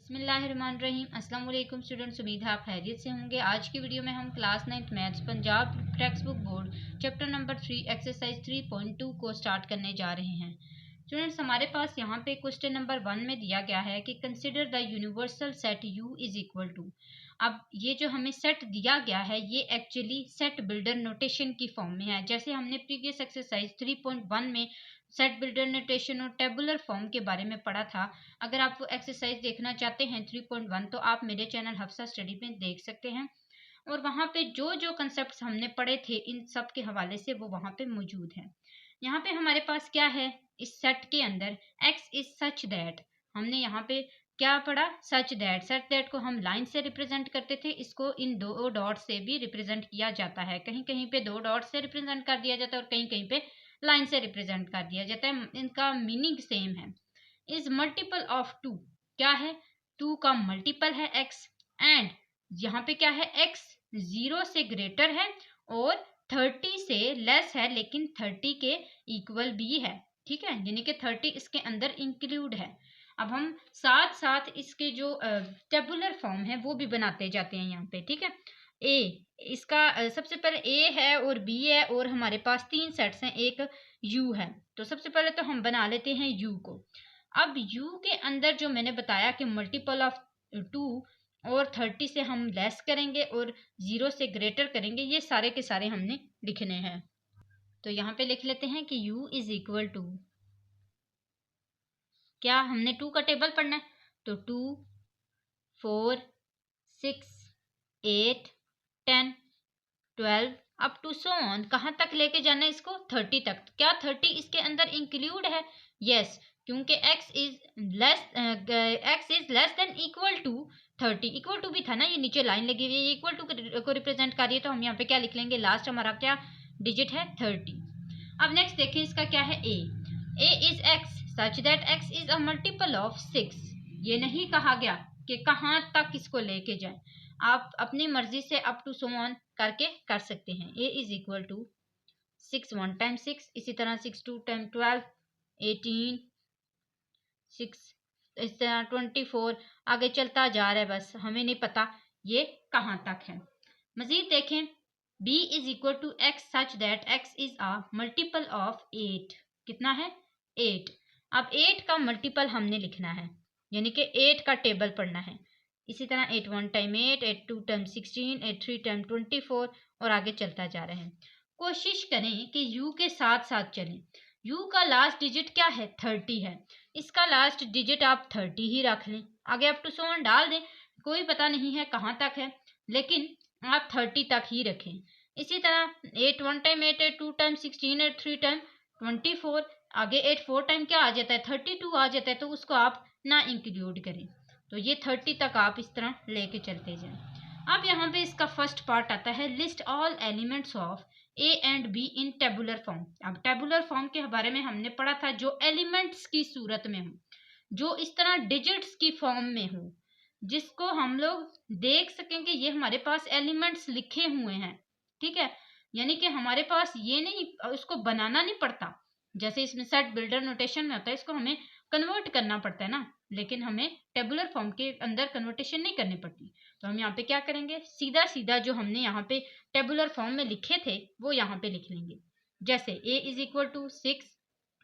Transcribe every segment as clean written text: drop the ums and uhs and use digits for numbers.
बिस्मिल्लाहिर्रहमानिर्रहीम। अस्सलाम वालेकुम स्टूडेंट्स, उम्मीद है आप खैरियत से होंगे। आज की वीडियो में हम class 9th maths Punjab text book board chapter number 3 exercise 3.2 को स्टार्ट करने जा रहे हैं। स्टूडेंट्स, हमारे पास यहाँ पे क्वेश्चन नंबर 1 में दिया गया है कि consider the universal set U is equal to. अब ये जो हमें सेट दिया गया है ये एक्चुअली सेट बिल्डर नोटेशन की फॉर्म में है। जैसे हमने प्रीवियस एक्सरसाइज 3.1 में सेट बिल्डर नोटेशन और टेबुलर फॉर्म के बारे में पढ़ा था। अगर आप वो एक्सरसाइज देखना चाहते हैं 3.1 तो आप मेरे चैनल हफ्सा स्टडी में देख सकते हैं, और वहाँ पे जो जो कंसेप्ट हमने पढ़े थे इन सब के हवाले से वो वहाँ पे मौजूद है। यहाँ पे हमारे पास क्या है इस सेट के अंदर, x इज सच दैट। हमने यहाँ पे क्या पढ़ा, सच दैट को हम लाइन से रिप्रेजेंट करते थे, इसको इन दो डॉट से भी रिप्रेजेंट किया जाता है। कहीं कहीं पे दो डॉट से रिप्रेजेंट कर दिया जाता है और कहीं कहीं पे लाइन से रिप्रेजेंट कर दिया जाता है, इनका मीनिंग सेम है। इज मल्टीपल ऑफ 2, क्या है 2 का मल्टीपल है x, एंड यहाँ पे क्या है x 0 से ग्रेटर है और 30 से लेस है लेकिन 30 के इक्वल भी है। ठीक है, यानी कि 30 इसके अंदर इंक्लूड है। अब हम साथ साथ इसके जो टेबुलर फॉर्म है वो भी बनाते जाते हैं यहाँ पे। ठीक है, ए इसका सबसे पहले ए है और बी है और हमारे पास 3 सेट्स हैं, एक यू है। तो सबसे पहले तो हम बना लेते हैं यू को। अब u के अंदर जो मैंने बताया कि मल्टीपल ऑफ 2 और 30 से हम लेस करेंगे और 0 से ग्रेटर करेंगे, ये सारे के सारे हमने लिखने हैं। तो यहाँ पे लिख लेते हैं कि u इज इक्वल टू, क्या हमने 2 का टेबल पढ़ना है तो 2 4 6 8 10 12 अप टू सो ऑन। कहाँ तक लेके जाना है इसको, 30 तक। क्या 30 इसके अंदर इंक्लूड है? यस, क्योंकि x is less than equal to 30। Equal to भी था ना, ये नीचे लाइन लगी हुई है, इक्वल टू को रिप्रेजेंट कर रही है, तो हम यहाँ पे क्या लिख लेंगे, लास्ट हमारा क्या डिजिट है 30। अब नेक्स्ट देखिए इसका क्या है, a is x such that x is a multiple of 6। ये नहीं कहा गया कि कहाँ तक इसको लेके जाए, आप अपनी मर्जी से अप टू सो ऑन करके कर सकते हैं। a is equal to 6 1 time 6, इसी तरह 6 2 टाइम 12 18 6 इस तरह 24 आगे चलता जा रहा है, बस हमें नहीं पता ये कहाँ तक है। मजीद देखें, b is equal to x such that x is a multiple of 8। कितना है 8। अब 8 का मल्टीपल हमने लिखना है, यानी कि 8 का टेबल पढ़ना है। इसी तरह 8 1 टाइम 8 8 2 टाइम 16 8 3 टाइम 24 और आगे चलता जा रहे हैं। कोशिश करें कि u के साथ साथ चलें। u का लास्ट डिजिट क्या है 30 है, इसका लास्ट डिजिट आप 30 ही रख लें, आगे अप टू सो ऑन डाल दें, कोई पता नहीं है कहाँ तक है लेकिन आप 30 तक ही रखें। इसी तरह 8 1 टाइम 8 8 2 टाइम 16 8 3 टाइम 24, आगे 8 4 टाइम क्या आ जाता है 32 आ जाता है, तो उसको आप ना इंक्लूड करें। तो ये 30 तक आप इस तरह लेके चलते जाएं। अब यहाँ पे इसका फर्स्ट पार्ट आता है, list all elements of A and be in tabular form. अब टेबुलर फॉर्म के बारे में हमने पढ़ा था, जो एलिमेंट्स की सूरत में हो, जो इस तरह डिजिट्स की फॉर्म में हो, जिसको हम लोग देख सकें कि ये हमारे पास एलिमेंट्स लिखे हुए हैं। ठीक है, यानी कि हमारे पास ये नहीं, उसको बनाना नहीं पड़ता, जैसे इसमें सेट बिल्डर नोटेशन में होता है, इसको हमें कन्वर्ट करना पड़ता है ना, लेकिन हमें टेबुलर फॉर्म के अंदर कन्वर्टेशन नहीं करनी पड़ती। तो हम यहाँ पे क्या करेंगे, सीधा सीधा जो हमने यहाँ पे टेबुलर फॉर्म में लिखे थे वो यहाँ पे लिख लेंगे। जैसे a is equal to 6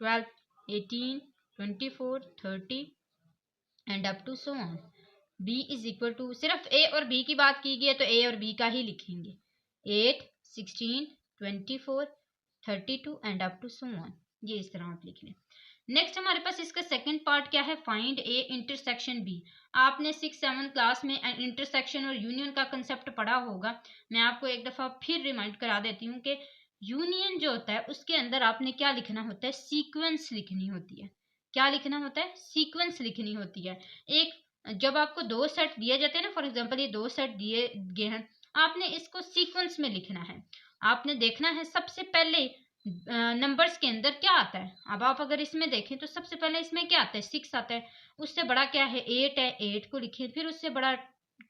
12 18 24 30 and up to so on. b is equal to, सिर्फ a और b की बात की गई है तो a और b का ही लिखेंगे, 8 16 24 32 and up to so on. ये इस तरह आप लिख लें। नेक्स्ट हमारे पास इसका सेकंड पार्ट क्या है, फाइंड ए इंटरसेक्शन बी। आपने 6-7 क्लास में इंटरसेक्शन और यूनियन का कंसेप्ट पढ़ा होगा। मैं आपको एक दफ़ा फिर रिमाइंड करा देती हूँ कि यूनियन जो होता है उसके अंदर आपने क्या लिखना होता है, सीक्वेंस लिखनी होती है। क्या लिखना होता है, सीक्वेंस लिखनी होती है। एक जब आपको 2 सेट दिए जाते हैं ना, फॉर एग्जाम्पल ये 2 सेट दिए गए हैं, आपने इसको सीक्वेंस में लिखना है। आपने देखना है सबसे पहले नंबर्स के अंदर क्या आता है। अब आप अगर इसमें देखें तो सबसे पहले इसमें क्या आता है 6 आता है, उससे बड़ा क्या है 8 है, 8 को लिखें, फिर उससे बड़ा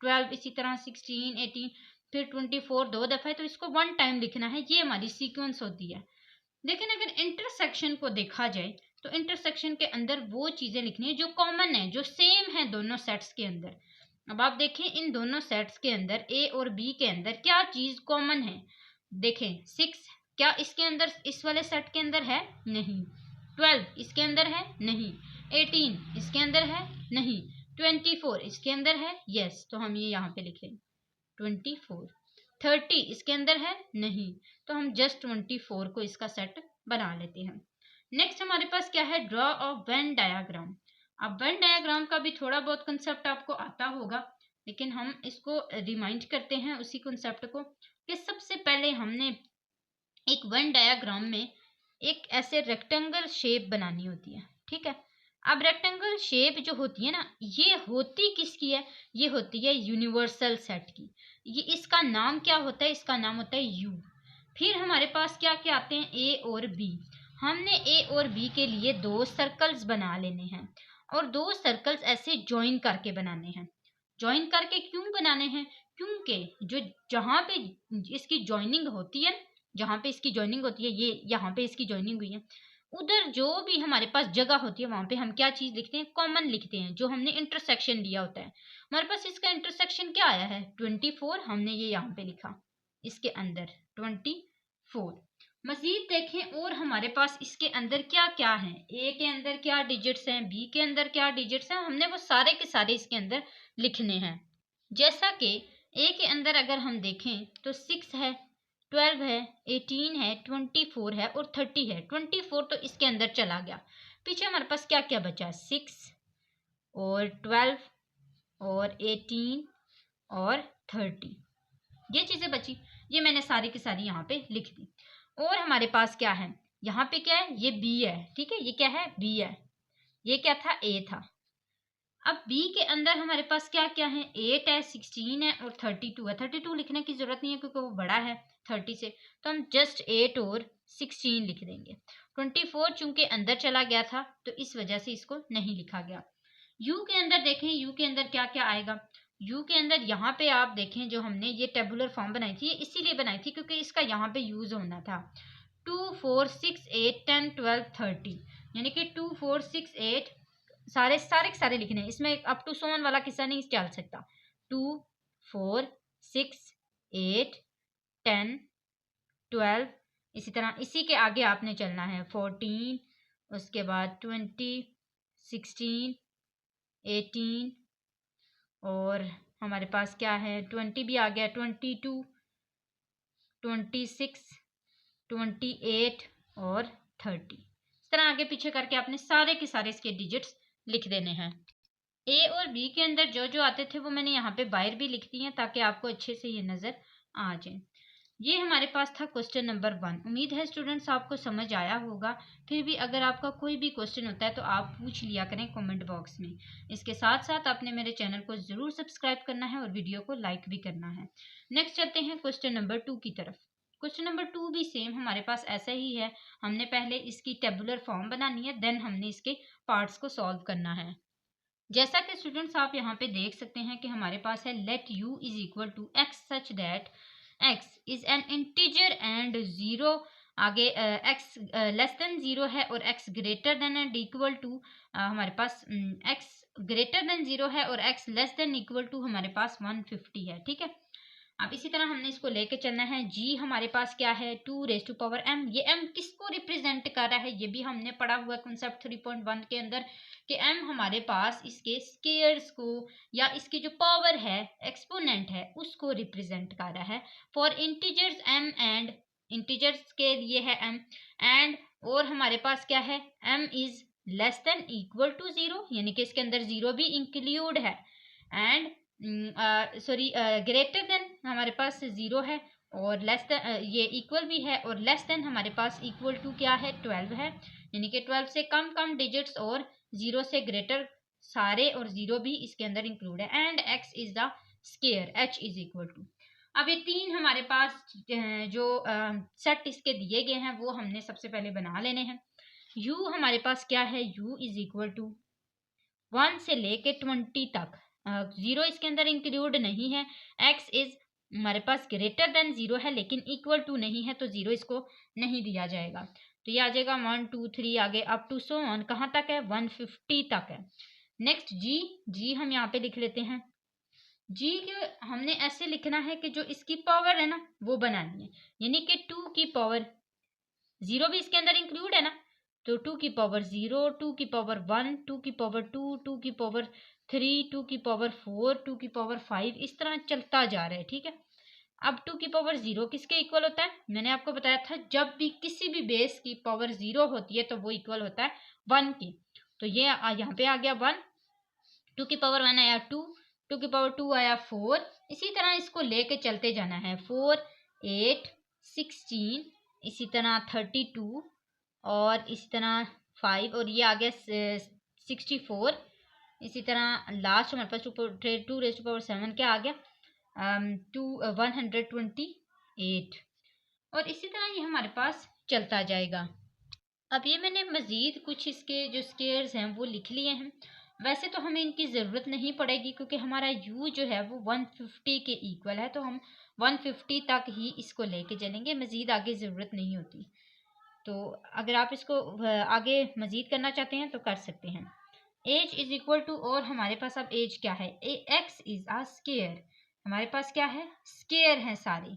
12, इसी तरह 16 18 फिर 24 2 दफ़ा है, तो इसको 1 टाइम लिखना है। ये हमारी सीक्वेंस होती है। लेकिन अगर इंटरसेक्शन को देखा जाए तो इंटरसेक्शन के अंदर वो चीज़ें लिखनी है जो कॉमन है, जो सेम है दोनों सेट्स के अंदर। अब आप देखें इन दोनों सेट्स के अंदर ए और बी के अंदर क्या चीज़ कॉमन है। देखें 6 क्या इसके अंदर, इस वाले सेट के अंदर है? नहीं। 12 इसके अंदर है? नहीं। 18 इसके अंदर है? नहीं। 24 इसके अंदर है? यस, तो हम ये यहाँ पे लिख लेंगे 24। 30 इसके अंदर है? नहीं, तो हम जस्ट 24 को इसका सेट बना लेते हैं। नेक्स्ट हमारे पास क्या है? Draw a when diagram. अब वेन डायाग्राम का भी थोड़ा बहुत कंसेप्ट आपको आता होगा, लेकिन हम इसको रिमाइंड करते हैं उसी कंसेप्ट को कि सबसे पहले हमने एक वेन डायाग्राम में एक ऐसे रेक्टेंगल शेप बनानी होती है, ठीक है। अब रेक्टेंगल शेप जो होती है ना, ये होती किसकी है? ये होती है यूनिवर्सल सेट की। ये इसका नाम क्या होता है? इसका नाम होता है यू। फिर हमारे पास क्या क्या आते हैं? ए और बी। हमने ए और बी के लिए दो सर्कल्स बना लेने हैं और दो सर्कल्स ऐसे ज्वाइन करके बनाने हैं। ज्वाइन करके क्यों बनाने हैं? क्योंकि जो जहाँ पे इसकी ज्वाइनिंग होती है, जहाँ पे इसकी ज्वाइनिंग होती है, ये यहाँ पे इसकी ज्वाइनिंग हुई है, उधर जो भी हमारे पास जगह होती है वहां पे हम क्या चीज लिखते हैं? कॉमन लिखते हैं, जो हमने इंटरसेक्शन लिया होता है। हमारे पास इसका इंटरसेक्शन क्या आया है? 24, हमने ये यहाँ पे लिखा इसके अंदर 24। मजीद देखें और हमारे पास इसके अंदर क्या क्या है, ए के अंदर क्या डिजिट्स हैं, बी के अंदर क्या डिजिट्स हैं, हमने वो सारे के सारे इसके अंदर लिखने हैं। जैसा कि ए के अंदर अगर हम देखें तो 6 है, 12 है, 18 है, 24 है और 30 है। 24 तो इसके अंदर चला गया। पीछे हमारे पास क्या क्या बचा? 6 और 12 और 18 और 30, ये चीज़ें बची। ये मैंने सारी की सारी यहाँ पे लिख दी। और हमारे पास क्या है? यहाँ पे क्या है? ये बी है, ठीक है। ये क्या है? बी है। ये क्या था? ए था। अब बी के अंदर हमारे पास क्या क्या है? 8 है, 16 है और 32 है। 32 लिखने की जरूरत नहीं है क्योंकि वो बड़ा है 30 से, तो हम जस्ट 8 और 16 लिख देंगे। 24 चूंकि अंदर चला गया था तो इस वजह से इसको नहीं लिखा गया। यू के अंदर देखें, यू के अंदर क्या क्या आएगा? यू के अंदर यहाँ पे आप देखें, जो हमने ये टेबुलर फॉर्म बनाई थी, ये इसीलिए बनाई थी क्योंकि इसका यहाँ पे यूज होना था। 2 4 6 8 10 12 30, यानी कि 2 4 6 8 सारे सारे के सारे लिखने हैं। इसमें अप टू सोन वाला किस्सा नहीं चल सकता। 2 4 6 8 10 12, इसी तरह इसी के आगे आपने चलना है 14, उसके बाद 20 16 18 और हमारे पास क्या है? 20 भी आ गया, 22 26 28 और 30। इस तरह आगे पीछे करके आपने सारे के सारे इसके डिजिट्स लिख देने हैं। ए और बी के अंदर जो जो आते थे वो मैंने यहाँ पे बाहर भी लिख दी हैं ताकि आपको अच्छे से ये नज़र आ जाए। ये हमारे पास था क्वेश्चन नंबर 1। उम्मीद है स्टूडेंट्स आपको समझ आया होगा। फिर भी अगर आपका कोई भी क्वेश्चन होता है तो आप पूछ लिया करें कमेंट बॉक्स में। इसके साथ साथ आपने मेरे चैनल को ज़रूर सब्सक्राइब करना है और वीडियो को लाइक भी करना है। नेक्स्ट चलते हैं क्वेश्चन नंबर 2 की तरफ। क्वेश्चन नंबर 2 भी सेम हमारे पास ऐसा ही है। हमने पहले इसकी टेबुलर फॉर्म बनानी है, देन हमने इसके पार्ट्स को सॉल्व करना है। जैसा कि स्टूडेंट्स आप यहाँ पे देख सकते हैं कि हमारे पास है let u is equal to x such that x is an integer and 0, आगे x लेस देन 0 है और x greater than and equal to, हमारे पास x ग्रेटर देन 0 है और x less than equal to हमारे पास 150 है, ठीक है। अब इसी तरह हमने इसको लेके चलना है। g हमारे पास क्या है? 2 रेज़ टू पावर m। ये m किसको रिप्रेजेंट कर रहा है? ये भी हमने पढ़ा हुआ कॉन्सेप्ट 3.1 के अंदर कि m हमारे पास इसके स्केयर्स को या इसकी जो पावर है, एक्सपोनेंट है, उसको रिप्रेजेंट कर रहा है। For integers m and, integers के लिए है m एंड, और हमारे पास क्या है? m is less than equal to 0, यानी कि इसके अंदर 0 भी इंक्लूड है। एंड ग्रेटर देन हमारे पास 0 है और लेस देन ये इक्वल भी है, और लेस देन हमारे पास इक्वल टू क्या है? 12 है, यानी कि 12 से कम कम डिजिट्स और 0 से ग्रेटर सारे और 0 भी इसके अंदर इंक्लूड है। And x is the square, h is equal to. अब ये तीन हमारे पास जो सेट इसके दिए गए हैं वो हमने सबसे पहले बना लेने हैं। u हमारे पास क्या है? u इज इक्वल टू 1 से लेके 20 तक, 0 इसके अंदर इंक्लूड नहीं है। x इज हमारे पास ग्रेटर देन 0 है लेकिन इक्वल टू नहीं है, तो 0 इसको नहीं दिया जाएगा। तो ये आ जाएगा 1 2 3 आगे अप टू सो ऑन, कहाँ तक है 150 तक है। नेक्स्ट जी हम यहाँ पे लिख लेते हैं। जी के हमने ऐसे लिखना है कि जो इसकी पावर है ना वो बनानी है, यानी कि 2 की पावर 0 भी इसके अंदर इंक्लूड है ना, तो 2 की पावर 0, 2 की पावर 1, 2 की पावर 2, 2 की पावर 3, 2 की पावर 4, 2 की पावर 5, इस तरह चलता जा रहा है। ठीक है, अब 2 की पावर 0 किसके इक्वल होता है, मैंने आपको बताया था जब भी किसी भी बेस की पावर 0 होती है तो वो इक्वल होता है 1 के। तो ये यहाँ पे आ गया 1, 2 की पावर 1 आया 2, 2 की पावर 2 आया 4, इसी तरह इसको लेके चलते जाना है 4 8 16, इसी तरह 32 और इसी तरह 5 और ये आ गया 64। इसी तरह लास्ट हमारे पास 2 रेज़ टू पावर 7 क्या आ गया 128 और इसी तरह ये हमारे पास चलता जाएगा। अब ये मैंने मज़ीद कुछ इसके जो स्केयर्स हैं वो लिख लिए हैं, वैसे तो हमें इनकी ज़रूरत नहीं पड़ेगी क्योंकि हमारा u जो है वो 150 के इक्वल है, तो हम 150 तक ही इसको लेके चलेंगे, मज़ीद आगे ज़रूरत नहीं होती। तो अगर आप इसको आगे मज़ीद करना चाहते हैं तो कर सकते हैं। एज इज इक्वल टू, और हमारे पास अब एज क्या है, एक्स इज आ स्केयर, हमारे पास क्या है स्केयर हैं सारे।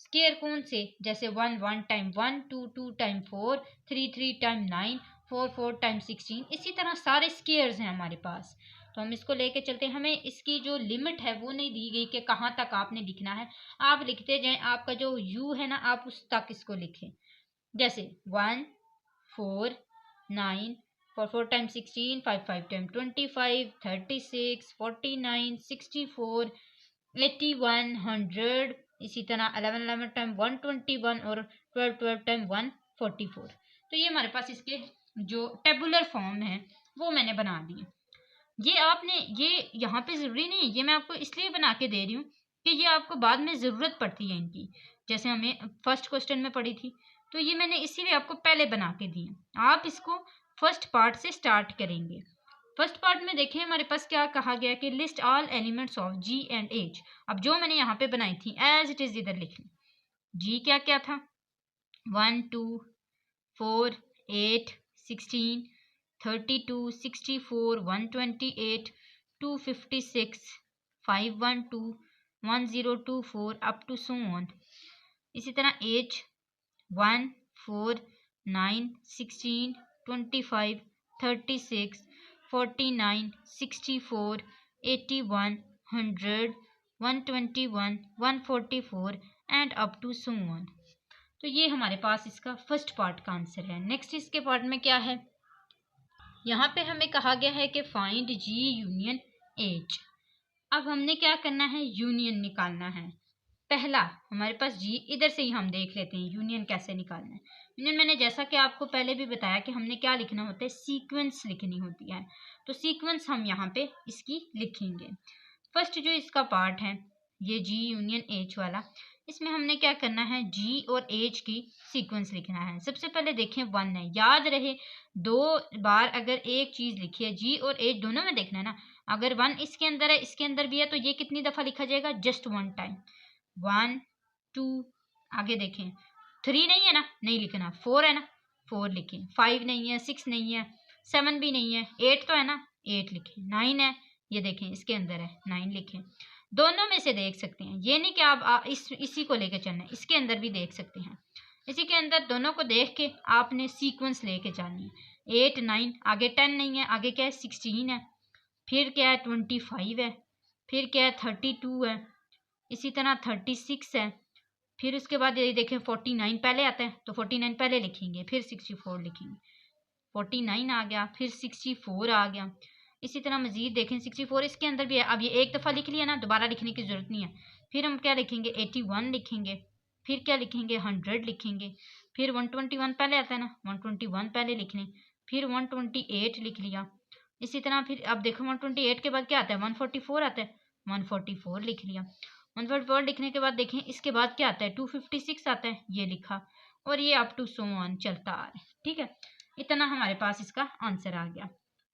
स्केयर कौन से, जैसे 1 1 टाइम 1, 2 2 टाइम 4, 3 3 टाइम 9, 4 4 टाइम 16, इसी तरह सारे स्केयर्स हैं हमारे पास। तो हम इसको लेके चलते हैं, हमें इसकी जो लिमिट है वो नहीं दी गई कि कहाँ तक आपने लिखना है, आप लिखते जाएं, आपका जो u है ना आप उस तक इसको लिखें। जैसे 1 4 9, 4 4 टाइम 16, 5 5 टाइम 25, 36, 49, 64, 81, 100, इसी तरह 11 11 टाइम 121 और 12 12 टाइम 144। तो ये हमारे पास इसके जो टेबुलर फॉर्म है वो मैंने बना दिए। ये आपने ये यहाँ पे ज़रूरी नहीं है, ये मैं आपको इसलिए बना के दे रही हूँ कि ये आपको बाद में ज़रूरत पड़ती है इनकी, जैसे हमें फर्स्ट क्वेश्चन में पड़ी थी, तो ये मैंने इसीलिए आपको पहले बना के दिए। आप इसको फर्स्ट पार्ट से स्टार्ट करेंगे। फर्स्ट पार्ट में देखें हमारे पास क्या कहा गया कि list all elements of G and H. अब जो मैंने यहाँ पे बनाई थी एज इट इज़ इधर लिख ली। जी क्या क्या था 1 2 4 8 16 32 64 128 256 512 1024 अप टू सो ऑन। इसी तरह as 1 4 9 16 25 36 49 64 81 100 121 144 and up to so on. तो ये हमारे पास इसका फर्स्ट पार्ट का आंसर है। नेक्स्ट इसके पार्ट में क्या है, यहाँ पे हमें कहा गया है कि फाइंड जी यूनियन एच। अब हमने क्या करना है, यूनियन निकालना है। पहला हमारे पास जी, इधर से ही हम देख लेते हैं यूनियन कैसे निकालना है। यूनियन मैंने जैसा कि आपको पहले भी बताया कि हमने क्या लिखना होता है, सीक्वेंस लिखनी होती है। तो सीक्वेंस हम यहाँ पे इसकी लिखेंगे। फर्स्ट जो इसका पार्ट है ये जी यूनियन एच वाला, इसमें हमने क्या करना है, जी और एच की सीक्वेंस लिखना है। सबसे पहले देखें 1 है, याद रहे 2 बार अगर एक चीज़ लिखी है, जी और एच दोनों में देखना है ना, अगर 1 इसके अंदर है इसके अंदर भी है तो ये कितनी दफ़ा लिखा जाएगा, जस्ट 1 टाइम। 1 2, आगे देखें 3 नहीं है ना, नहीं लिखना, 4 है ना 4 लिखें, 5 नहीं है, 6 नहीं है, 7 भी नहीं है, 8 तो है ना 8 लिखें, 9 है, ये देखें इसके अंदर है 9 लिखें। दोनों में से देख सकते हैं, ये नहीं कि आप इसी को लेके चलना है, इसके अंदर भी देख सकते हैं। इसी के अंदर दोनों को देख के आपने सीक्वेंस लेके जानी है। 8 9, आगे 10 नहीं है, आगे क्या है 16 है, फिर क्या है 25 है, फिर क्या है 32 है, इसी तरह 36 है, फिर उसके बाद ये देखें 49 पहले आता है तो 49 पहले लिखेंगे, फिर 64 लिखेंगे, 49 आ गया, फिर 64 आ गया। इसी तरह मजीद देखें 64 इसके अंदर भी है। अब ये एक दफ़ा लिख लिया ना, दोबारा लिखने की ज़रूरत नहीं है। फिर हम क्या लिखेंगे 81 लिखेंगे, फिर क्या लिखेंगे 100 लिखेंगे, फिर 121 पहले आता है ना 121 पहले लिख लें, फिर 128 लिख लिया। इसी तरह फिर अब देखो 128 के बाद क्या आता है 144 आता है, 144 लिख लिया। 144 लिखने के बाद देखें इसके बाद क्या आता है 256 आता है, ये लिखा, और ये अप टू सो ऑन चलता आ रहा है। ठीक है, इतना हमारे पास इसका आंसर आ गया।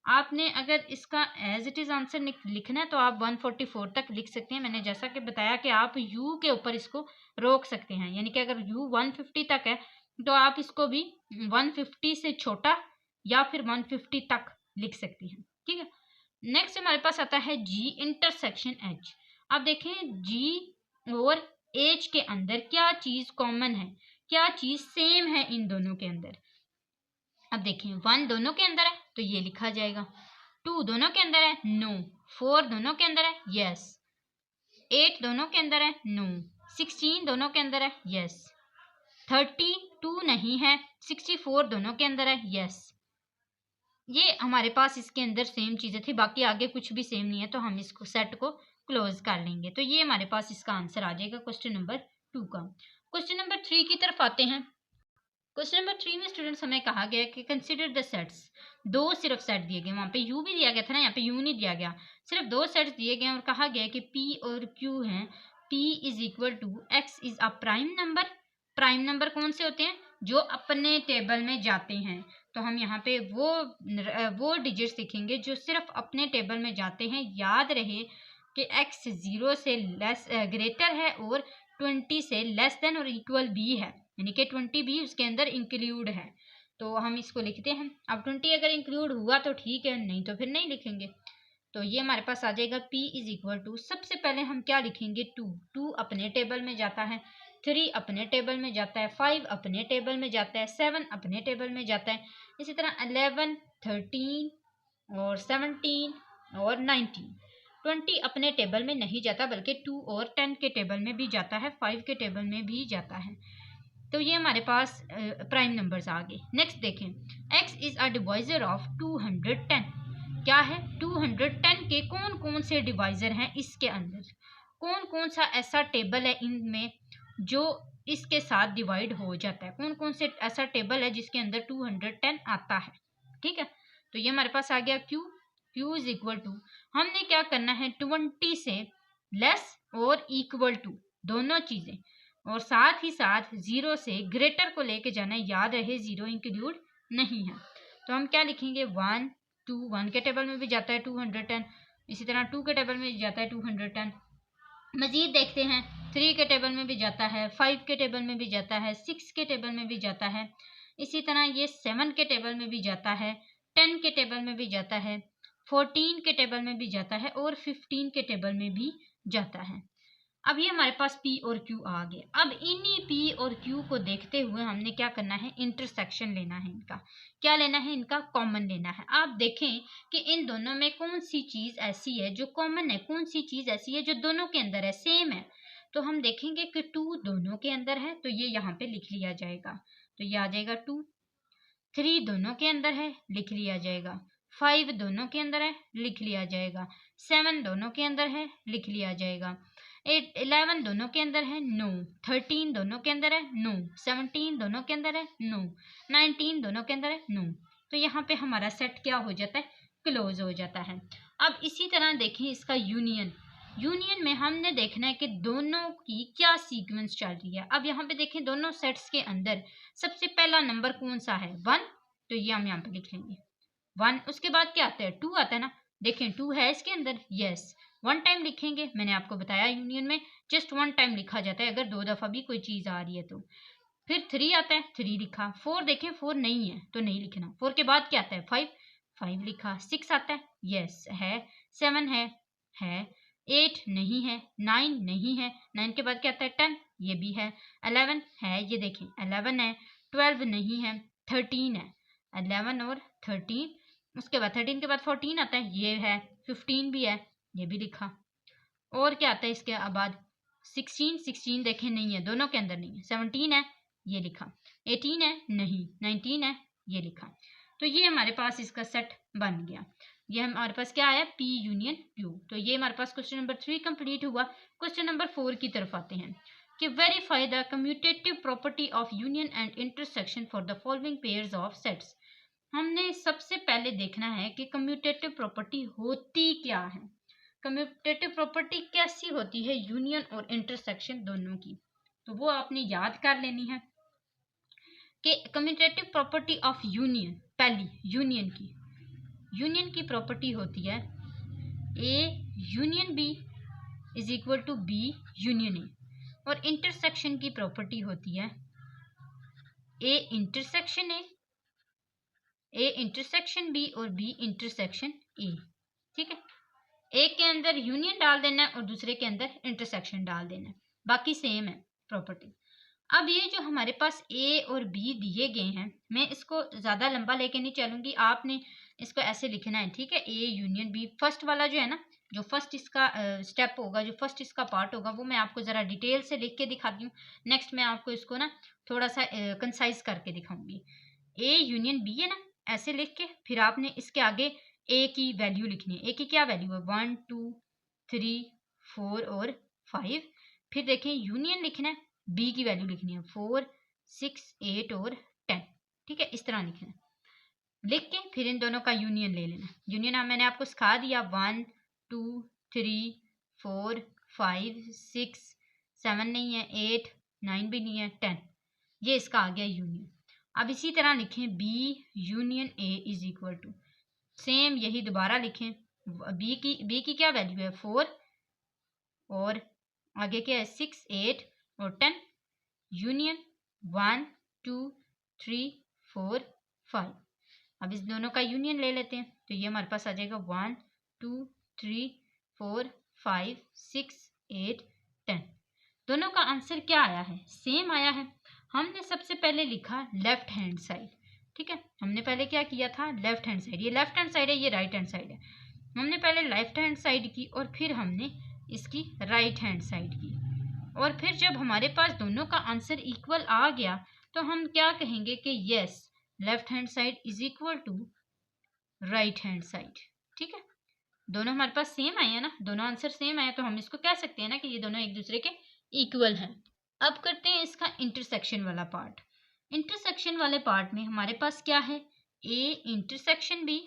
आपने अगर इसका एज इट इज़ आंसर लिखना है तो आप 144 तक लिख सकते हैं। मैंने जैसा कि बताया कि आप u के ऊपर इसको रोक सकते हैं, यानी कि अगर u 150 तक है तो आप इसको भी 150 से छोटा या फिर 150 तक लिख सकती हैं। ठीक है, नेक्स्ट हमारे पास आता है जी इंटरसेक्शन एच। अब देखें जी और एच के अंदर क्या चीज कॉमन है, क्या चीज सेम है इन दोनों के अंदर। अब देखें 1 दोनों के अंदर है तो ये लिखा जाएगा, 2 दोनों के अंदर है, नो। 4 दोनों के अंदर है, यस। 8 दोनों के अंदर है, नो। 16 दोनों के अंदर है, यस। 32 नहीं है, 64 दोनों के अंदर है, यस। ये हमारे पास इसके अंदर सेम चीजें थी, बाकी आगे कुछ भी सेम नहीं है, तो हम इसको सेट को क्लोज कर लेंगे। तो ये हमारे पास इसका आंसर आ जाएगा क्वेश्चन नंबर 2 का। क्वेश्चन नंबर 3 की तरफ आते हैं। क्वेश्चन नंबर 3 में स्टूडेंट्स हमें कहा गया कि कंसिडर द सेट्स। दो सिर्फ सेट दिए गए, वहां पे यू भी दिया गया था ना, यहाँ पे यू नहीं दिया गया, सिर्फ दो सेट्स दिए गए और कहा गया कि पी और क्यू हैं। P is equal to x is a prime number. Prime number कौन से होते हैं, जो अपने टेबल में जाते हैं। तो हम यहाँ पे वो डिजिट्स लिखेंगे जो सिर्फ अपने टेबल में जाते हैं। याद रहे कि x 0 से लेस ग्रेटर है और 20 से लेस देन और इक्वल भी है, यानी कि 20 भी उसके अंदर इंक्लूड है। तो हम इसको लिखते हैं। अब 20 अगर इंक्लूड हुआ तो ठीक है, नहीं तो फिर नहीं लिखेंगे। तो ये हमारे पास आ जाएगा p इज इक्वल टू, सबसे पहले हम क्या लिखेंगे, 2 अपने टेबल में जाता है, 3 अपने टेबल में जाता है, 5 अपने टेबल में जाता है, 7 अपने टेबल में जाता है, इसी तरह 11, 13 और 17 और 19। 20 अपने टेबल में नहीं जाता, बल्कि 2 और 10 के टेबल में भी जाता है, 5 के टेबल में भी जाता है। तो ये हमारे पास प्राइम नंबर्स आ गए। नेक्स्ट देखें, x is a divisor of 210। क्या है, 210 के कौन कौन से डिवाइजर हैं इसके अंदर, कौन कौन सा ऐसा टेबल है इनमें जो इसके साथ डिवाइड हो जाता है, कौन कौन से ऐसा टेबल है जिसके अंदर 210 आता है। ठीक है, तो ये हमारे पास आ गया q इज इक्वल टू, हमने क्या करना है, 20 से लेस और इक्वल टू दोनों चीजें, और साथ ही साथ 0 से ग्रेटर को लेके जाना है। याद रहे 0 इंक्लूड नहीं है। तो हम क्या लिखेंगे, 1, 2, 1 के टेबल में भी जाता है 210, इसी तरह 2 के टेबल में जाता है 210। मजीद देखते हैं, 3 के टेबल में भी जाता है, 5 के टेबल में भी जाता है, 6 के टेबल में भी जाता है, इसी तरह ये 7 के टेबल में भी जाता है, 10 के टेबल में भी जाता है, 14 के टेबल में भी जाता है और 15 के टेबल में भी जाता है। अब ये हमारे पास P और Q आ गए। अब इन्हीं P और Q को देखते हुए हमने क्या करना है, इंटरसेक्शन लेना है इनका। क्या लेना है, इनका कॉमन लेना है। आप देखें कि इन दोनों में कौन सी चीज ऐसी है जो कॉमन है, कौन सी चीज ऐसी है जो दोनों के अंदर है, सेम है। तो हम देखेंगे कि 2 दोनों के अंदर है, तो ये यहाँ पे लिख लिया जाएगा। तो ये आ जाएगा 2। 3 दोनों के अंदर है, लिख लिया जाएगा। 5 दोनों के अंदर है, लिख लिया जाएगा। 7 दोनों के अंदर है, लिख लिया जाएगा। 11 दोनों के अंदर है, नो। 13 दोनों के अंदर है, नो। 17 दोनों के अंदर है, नो। 19 दोनों के अंदर है, नो। तो यहाँ पे हमारा सेट क्या हो जाता है, क्लोज हो जाता है। अब इसी तरह देखें इसका यूनियन। यूनियन में हमने देखना है कि दोनों की क्या सीक्वेंस चल रही है। अब यहाँ पे देखें दोनों सेट्स के अंदर सबसे पहला नंबर कौन सा है, 1, तो ये हम यहाँ पे लिख लेंगे 1। उसके बाद क्या आता है, 2 आता है ना, देखें 2 है इसके अंदर, यस। 1 टाइम लिखेंगे, मैंने आपको बताया यूनियन में जस्ट 1 टाइम लिखा जाता है अगर 2 दफा भी कोई चीज आ रही है तो। फिर 3 आता है, 3 लिखा। 4 देखें 4 नहीं है तो नहीं लिखना। 4 के बाद क्या आता है, 5 लिखा। 6 आता है, यस है। 7 है। 8 नहीं है। 9 नहीं है। 9 के बाद क्या आता है, 10, ये भी है। 11 है, ये देखें 11 है। 12 नहीं है। 13 है, 11 और 13। उसके बाद 13 के बाद 14 आता है, ये है। 15 भी है, ये भी लिखा। और क्या आता है इसके बाद, 16 देखें नहीं है, दोनों के अंदर नहीं है। 17 है, ये लिखा। 18 है, नहीं। 19 है, ये लिखा। तो ये हमारे पास इसका सेट बन गया। ये हमारे पास क्या आया, P यूनियन Q। तो ये हमारे पास क्वेश्चन नंबर 3 कंप्लीट हुआ। क्वेश्चन नंबर 4 की तरफ आते हैं कि verify the commutative property of union and intersection for the following pairs of sets. हमने सबसे पहले देखना है कि कम्यूटेटिव प्रॉपर्टी होती क्या है, कम्यूटेटिव प्रॉपर्टी कैसी होती है यूनियन और इंटरसेक्शन दोनों की। तो वो आपने याद कर लेनी है कि कम्यूटेटिव प्रॉपर्टी ऑफ यूनियन, पहली यूनियन की प्रॉपर्टी होती है A union B is equal to B union A. और इंटरसेक्शन की प्रॉपर्टी होती है A intersection A intersection B और बी इंटरसेक्शन ए। ठीक है, एक के अंदर यूनियन डाल देना है और दूसरे के अंदर इंटरसेक्शन डाल देना है, बाकी सेम है प्रॉपर्टी। अब ये जो हमारे पास ए और बी दिए गए हैं, मैं इसको ज़्यादा लंबा लेके नहीं चलूंगी, आपने इसको ऐसे लिखना है। ठीक है, ए यूनियन बी, फर्स्ट वाला जो है ना, जो फर्स्ट इसका स्टेप होगा, जो फर्स्ट इसका पार्ट होगा, वो मैं आपको ज़रा डिटेल से लिख के दिखाती हूँ। नेक्स्ट मैं आपको इसको ना थोड़ा सा कंसाइज करके दिखाऊंगी। ए यूनियन बी है ना, ऐसे लिख के फिर आपने इसके आगे ए की वैल्यू लिखनी है। ए की क्या वैल्यू है? 1 2 3 4 और 5। फिर देखें यूनियन लिखना है, बी की वैल्यू लिखनी है 4 6 8 और 10। ठीक है, इस तरह लिखना है। लिख के फिर इन दोनों का यूनियन ले लेना। यूनियन मैंने आपको सिखा दिया, 1 2 3 4 5 6 7 नहीं है, 8 9 भी नहीं है, 10। ये इसका आ गया यूनियन। अब इसी तरह लिखें B union A is equal to, same यही दोबारा लिखें। बी की क्या वैल्यू है? 4 और आगे क्या है? 6 8 और 10। यूनियन 1 2 3 4 5। अब इस दोनों का यूनियन ले लेते हैं, तो ये हमारे पास आ जाएगा 1 2 3 4 5 6 8 10। दोनों का आंसर क्या आया है? सेम आया है। हमने सबसे पहले लिखा लेफ्ट हैंड साइड। ठीक है, हमने पहले क्या किया था? Left hand side. ये लेफ्ट हैंड साइड है, ये राइट हैंड साइड है। हमने पहले लेफ्ट हैंड साइड की और फिर हमने इसकी राइट हैंड साइड की। और फिर जब हमारे पास दोनों का आंसर इक्वल आ गया तो हम क्या कहेंगे कि yes, left hand side is equal to right hand side. ठीक है, दोनों हमारे पास सेम आए हैं ना, दोनों आंसर सेम आए, तो हम इसको कह सकते हैं ना कि ये दोनों एक दूसरे के इक्वल हैं। अब करते हैं इसका इंटरसेक्शन वाला पार्ट। इंटरसेक्शन वाले पार्ट में हमारे पास क्या है? ए इंटरसेक्शन बी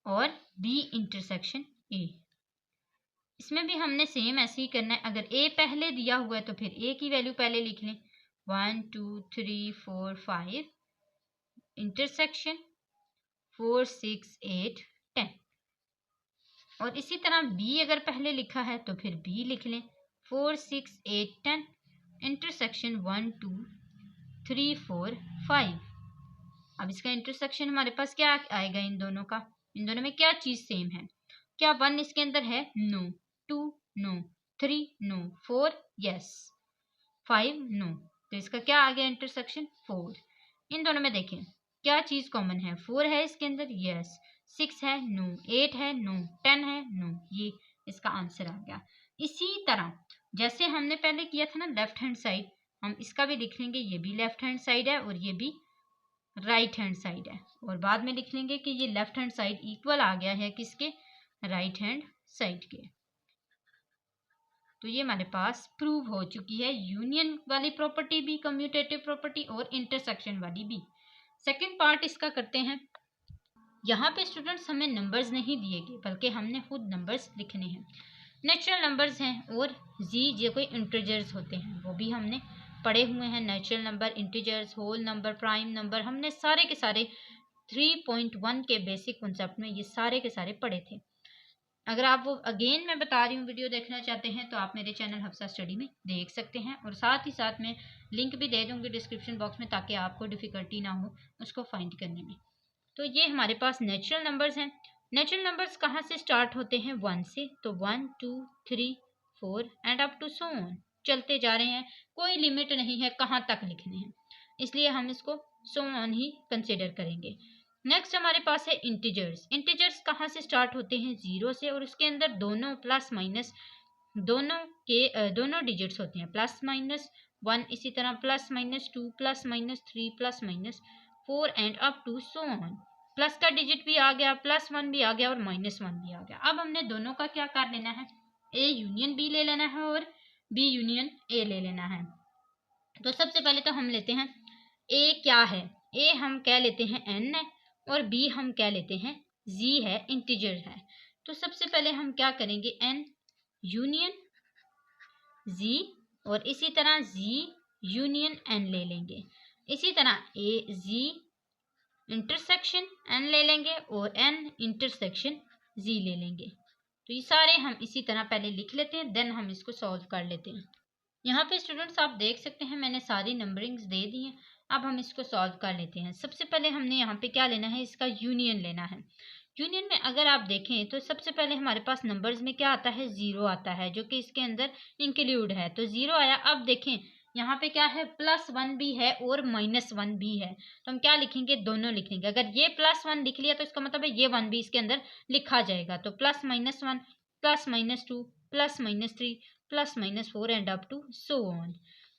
और बी इंटरसेक्शन ए। इसमें भी हमने सेम ऐसे ही करना है। अगर ए पहले दिया हुआ है तो फिर ए की वैल्यू पहले लिख लें, 1 2 3 4 5 इंटरसेक्शन 4 6 8 10। और इसी तरह बी अगर पहले लिखा है तो फिर बी लिख लें, 4 6 8 10 इंटरसेक्शन 1 2 3 4 5। अब इसका इंटरसेक्शन हमारे पास क्या आएगा? इन दोनों का, इन दोनों में क्या चीज सेम है? क्या 1 इसके अंदर है? No. 2 no. 3 no. 4 yes. 5 no. तो इसका क्या आ गया इंटरसेक्शन? 4। इन दोनों में देखें क्या चीज कॉमन है? 4 है इसके अंदर, यस। 6 है, नो। 8 है, नो। 10 है, नो। ये इसका आंसर आ गया। इसी तरह जैसे हमने पहले किया था ना लेफ्ट हैंड साइड, हम इसका भी लिख लेंगे। ये भी लेफ्ट हैंड साइड है और ये भी राइट हैंड साइड है। और बाद में लिख लेंगे कि ये लेफ्ट हैंड साइड इक्वल आ गया है किसके? राइट हैंड साइड के। तो ये हमारे पास प्रूव हो चुकी है यूनियन वाली प्रॉपर्टी भी, कम्यूटेटिव प्रॉपर्टी, और इंटरसेक्शन वाली भी। सेकंड पार्ट इसका करते हैं। यहाँ पे स्टूडेंट्स हमें नंबर्स नहीं दिए गए, बल्कि हमने खुद नंबर्स लिखने हैं। नेचुरल नंबर्स हैं और जी जो कोई इंटीजर्स होते हैं वो भी हमने पढ़े हुए हैं। Natural number, integers, whole number, prime number, हमने सारे के सारे 3.1 के बेसिक कॉन्सेप्ट में ये सारे के सारे पढ़े थे। अगर आप वो अगेन मैं बता रही हूँ वीडियो देखना चाहते हैं तो आप मेरे चैनल हफ्सा स्टडी में देख सकते हैं, और साथ ही साथ मैं लिंक भी दे दूँगी डिस्क्रिप्शन बॉक्स में, ताकि आपको डिफ़िकल्टी ना हो उसको फाइंड करने में। तो ये हमारे पास नेचुरल नंबर्स हैं। नेचुरल नंबर्स कहाँ से स्टार्ट होते हैं? 1 से। तो 1 2 3 4 and up to so on, चलते जा रहे हैं, कोई लिमिट नहीं है कहाँ तक लिखने हैं, इसलिए हम इसको सो ऑन ही कंसिडर करेंगे। नेक्स्ट हमारे पास है इंटीजर्स। इंटीजर्स कहाँ से स्टार्ट होते हैं? 0 से, और उसके अंदर दोनों प्लस माइनस दोनों डिजिट्स होते हैं, प्लस माइनस 1, इसी तरह plus minus 2, plus minus 3, plus minus 4 and up to so on. Plus का डिजिट भी आ गया, प्लस 1 भी आ गया और माइनस 1 भी आ गया। अब हमने दोनों का क्या कर लेना है? ए यूनियन बी ले लेना है और बी यूनियन ए ले लेना है। तो सबसे पहले तो हम लेते हैं ए क्या है? ए हम कह लेते हैं n है, और बी हम कह लेते हैं z है, इंटीजर है। तो सबसे पहले हम क्या करेंगे? n यूनियन z, और इसी तरह z यूनियन n ले लेंगे। इसी तरह a z इंटरसेक्शन n ले लेंगे और n इंटरसेक्शन z ले लेंगे। तो ये सारे हम इसी तरह पहले लिख लेते हैं, देन हम इसको सॉल्व कर लेते हैं। यहाँ पे स्टूडेंट्स आप देख सकते हैं मैंने सारी नंबरिंग्स दे दी हैं। अब हम इसको सॉल्व कर लेते हैं। सबसे पहले हमने यहाँ पे क्या लेना है, इसका यूनियन लेना है। यूनियन में अगर आप देखें तो सबसे पहले हमारे पास नंबर्स में क्या आता है, जीरो आता है, जो कि इसके अंदर इंक्लूड है, तो जीरो आया। अब देखें यहाँ पे क्या है, +1 भी है और -1 भी है, तो हम क्या लिखेंगे, दोनों लिखेंगे। अगर ये +1 लिख लिया तो इसका मतलब है ये 1 भी इसके अंदर लिखा जाएगा। तो +-1 +-2 +-3 +-4 and up to so on.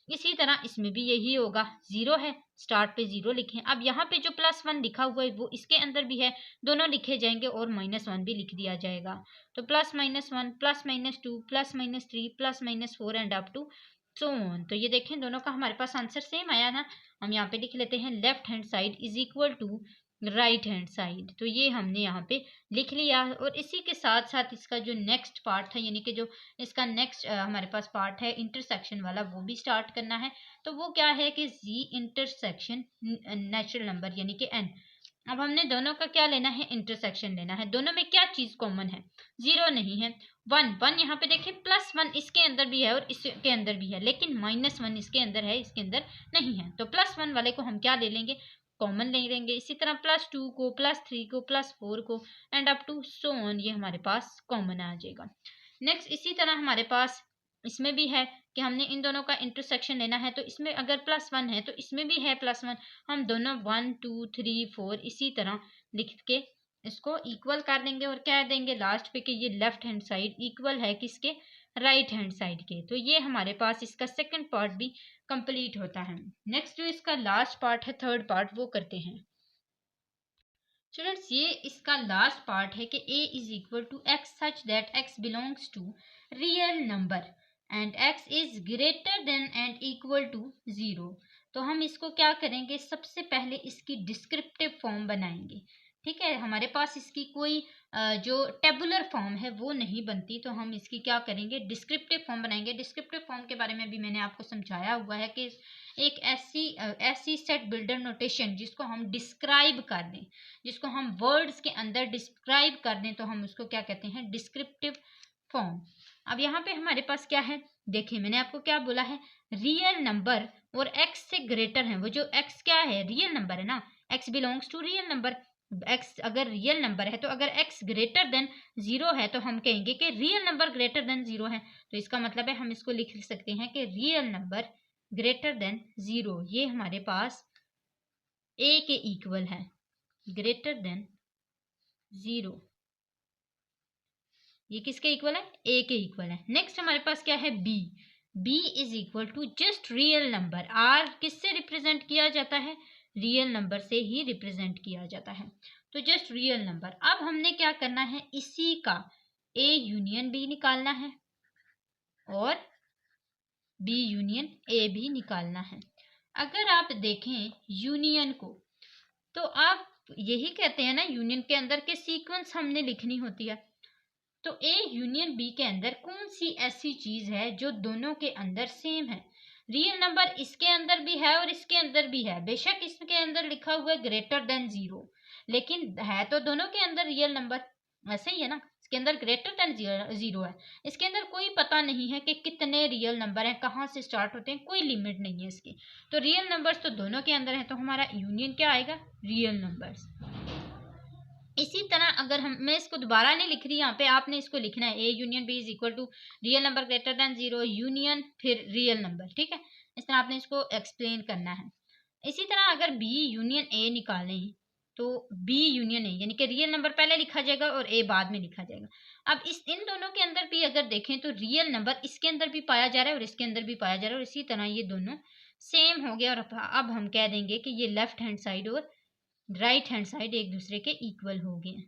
इसी तरह इसमें भी यही होगा, जीरो है, स्टार्ट पे जीरो लिखें। अब यहाँ पे जो +1 लिखा हुआ है वो इसके अंदर भी है, दोनों लिखे जाएंगे और -1 भी लिख दिया जाएगा। तो +-1 +-2 +-3 +-4 and up to so on. तो ये देखें दोनों का हमारे पास आंसर सेम आया ना। हम यहाँ पे लिख लेते हैं left hand side is equal to right hand side. तो ये हमने यहाँ पे लिख लिया। और इसी के साथ साथ इसका जो नेक्स्ट पार्ट है, यानी कि जो इसका नेक्स्ट हमारे पास पार्ट है इंटरसेक्शन वाला, वो भी स्टार्ट करना है। तो वो क्या है कि जी इंटरसेक्शन नेचुरल नंबर यानी कि n। अब हमने दोनों का क्या लेना है, इंटरसेक्शन लेना है। दोनों में क्या चीज कॉमन है, जीरो नहीं है, 1 यहाँ पे देखें +1 इसके अंदर भी है और इसके अंदर भी है, लेकिन -1 इसके अंदर है, इसके अंदर नहीं है। तो +1 वाले को हम क्या ले लेंगे, कॉमन ले लेंगे। इसी तरह +2 को, +3 को, +4 को and up to so on, ये हमारे पास कॉमन आ जाएगा। नेक्स्ट इसी तरह हमारे पास इसमें भी है कि हमने इन दोनों का इंटरसेक्शन लेना है। तो इसमें अगर +1 है तो इसमें भी है +1, हम दोनों 1 2 3 4 इसी तरह लिख के इसको इक्वल कर देंगे और कह देंगे लास्ट पे कि ये लेफ्ट हैंड साइड इक्वल है किसके, राइट हैंड साइड के। तो ये हमारे पास इसका सेकंड पार्ट भी कंप्लीट होता है। नेक्स्ट जो इसका लास्ट पार्ट है, थर्ड पार्ट, वो करते हैं। स्टूडेंट्स ये इसका लास्ट पार्ट है कि a is equal to x such that x belongs to real number and x is greater than and equal to 0। तो हम इसको क्या करेंगे, सबसे पहले इसकी डिस्क्रिप्टिव फॉर्म बनाएंगे। ठीक है, हमारे पास इसकी कोई जो टेबुलर फॉर्म है वो नहीं बनती, तो हम इसकी क्या करेंगे, डिस्क्रिप्टिव फॉर्म बनाएंगे। डिस्क्रिप्टिव फॉर्म के बारे में भी मैंने आपको समझाया हुआ है कि एक ऐसी सेट बिल्डर नोटेशन जिसको हम डिस्क्राइब कर दें, जिसको हम वर्ड्स के अंदर डिस्क्राइब कर दें, तो हम उसको क्या कहते हैं, डिस्क्रिप्टिव फॉर्म। अब यहाँ पे हमारे पास क्या है, देखिए मैंने आपको क्या बोला है, रियल नंबर और x से ग्रेटर है। वो जो x क्या है, रियल नंबर है ना, x belongs to real number. x अगर रियल नंबर है तो अगर x ग्रेटर देन 0 है तो हम कहेंगे कि रियल नंबर ग्रेटर देन 0 है। तो इसका मतलब है हम इसको लिख सकते हैं कि रियल नंबर ग्रेटर देन 0, ये हमारे पास a के इक्वल है, ग्रेटर देन 0, ये किसके इक्वल है, a के इक्वल है। नेक्स्ट हमारे पास क्या है, b is equal to just real number. r किससे रिप्रेजेंट किया जाता है, रियल नंबर से ही रिप्रेजेंट किया जाता है, तो जस्ट रियल नंबर। अब हमने क्या करना है, इसी का a यूनियन b निकालना है और b यूनियन a भी निकालना है। अगर आप देखें यूनियन को तो आप यही कहते हैं ना, यूनियन के अंदर के सीक्वेंस हमने लिखनी होती है। तो ए यूनियन बी के अंदर कौन सी ऐसी चीज है जो दोनों के अंदर सेम है, रियल नंबर इसके अंदर भी है और इसके अंदर भी है। बेशक इसके अंदर लिखा हुआ है ग्रेटर देन 0, लेकिन है तो दोनों के अंदर रियल नंबर, ऐसे ही है ना, इसके अंदर ग्रेटर देन 0 है। इसके अंदर कोई पता नहीं है कि कितने रियल नंबर हैं, कहाँ से स्टार्ट होते हैं, कोई लिमिट नहीं है इसकी। तो रियल नंबर्स तो दोनों के अंदर है, तो हमारा यूनियन क्या आएगा, रियल नंबर्स। इसी तरह अगर मैं इसको दोबारा नहीं लिख रही, यहाँ पे आपने इसको लिखना है, A union B is equal to real number greater than 0 union फिर रियल नंबर। ठीक है, इस तरह आपने इसको एक्सप्लेन करना है। इसी तरह अगर बी यूनियन ए निकालें तो बी यूनियन ए यानी कि रियल नंबर पहले लिखा जाएगा और ए बाद में लिखा जाएगा। अब इन दोनों के अंदर भी अगर देखें तो रियल नंबर इसके अंदर भी पाया जा रहा है और इसके अंदर भी पाया जा रहा है, और इसी तरह ये दोनों सेम हो गया। और अब हम कह देंगे कि ये लेफ्ट हैंड साइड और राइट हैंड साइड एक दूसरे के इक्वल हो गए।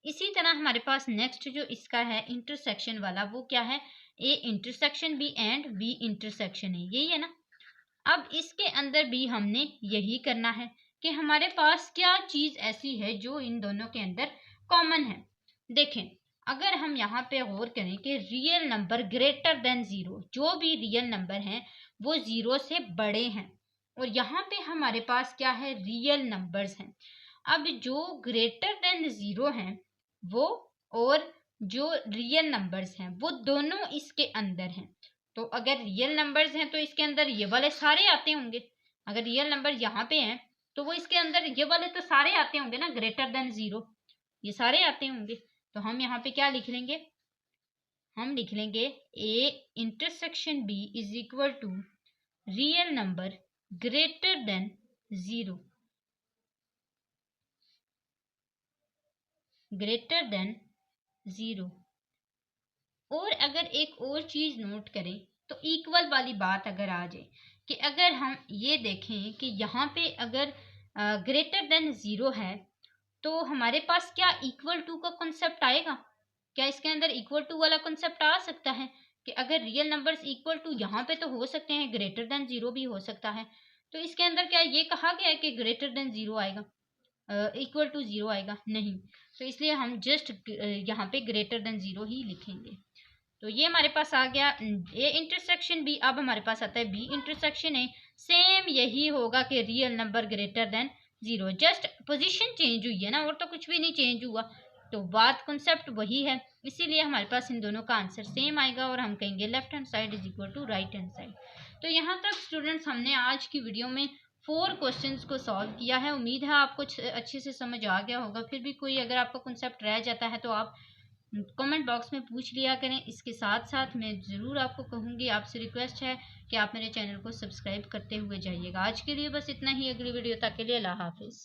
इसी तरह हमारे पास नेक्स्ट जो इसका है इंटरसेक्शन वाला, वो क्या है, A intersection B and B intersection है, यही है ना। अब इसके अंदर भी हमने यही करना है कि हमारे पास क्या चीज ऐसी है जो इन दोनों के अंदर कॉमन है। देखें अगर हम यहाँ पे गौर करें कि रियल नंबर ग्रेटर देन 0, जो भी रियल नंबर हैं वो 0 से बड़े हैं, और यहाँ पे हमारे पास क्या है, रियल नंबर्स हैं। अब जो ग्रेटर देन 0 हैं वो और जो रियल नंबर्स हैं वो दोनों इसके अंदर हैं, तो अगर रियल नंबर्स हैं तो इसके अंदर ये वाले सारे आते होंगे। अगर रियल नंबर यहाँ पे हैं तो वो इसके अंदर ये वाले तो सारे आते होंगे ना, ग्रेटर देन 0 ये सारे आते होंगे। तो हम यहाँ पे क्या लिख लेंगे, हम लिख लेंगे A intersection B is equal to real number greater than 0, greater than 0। और अगर एक और चीज नोट करें तो इक्वल वाली बात अगर आ जाए कि अगर हम ये देखें कि यहाँ पे अगर ग्रेटर देन 0 है तो हमारे पास क्या इक्वल टू का कॉन्सेप्ट आएगा? क्या इसके अंदर इक्वल टू वाला कॉन्सेप्ट आ सकता है कि अगर रियल नंबर्स इक्वल टू यहाँ पे तो हो सकते हैं, ग्रेटर देन 0 भी हो सकता है। तो इसके अंदर क्या ये कहा गया है कि ग्रेटर देन 0 आएगा, इक्वल टू 0 आएगा? नहीं। तो इसलिए हम जस्ट यहाँ पे ग्रेटर देन 0 ही लिखेंगे। तो ये हमारे पास आ गया ए इंटरसेक्शन बी। अब हमारे पास आता है बी इंटरसेक्शन ए। सेम यही होगा कि real number greater than 0, just position change हुई है ना, और तो कुछ भी नहीं चेंज हुआ। तो बात कॉन्सेप्ट वही है, इसीलिए हमारे पास इन दोनों का आंसर सेम आएगा और हम कहेंगे left hand side is equal to right hand side. तो यहाँ तक स्टूडेंट्स हमने आज की वीडियो में 4 क्वेश्चंस को सॉल्व किया है। उम्मीद है आपको अच्छे से समझ आ गया होगा। फिर भी कोई अगर आपका कॉन्सेप्ट रह जाता है तो आप कमेंट बॉक्स में पूछ लिया करें। इसके साथ साथ मैं ज़रूर आपको कहूँगी, आपसे रिक्वेस्ट है कि आप मेरे चैनल को सब्सक्राइब करते हुए जाइएगा। आज के लिए बस इतना ही। अगली वीडियो तक के लिए अल्लाह हाफिज़।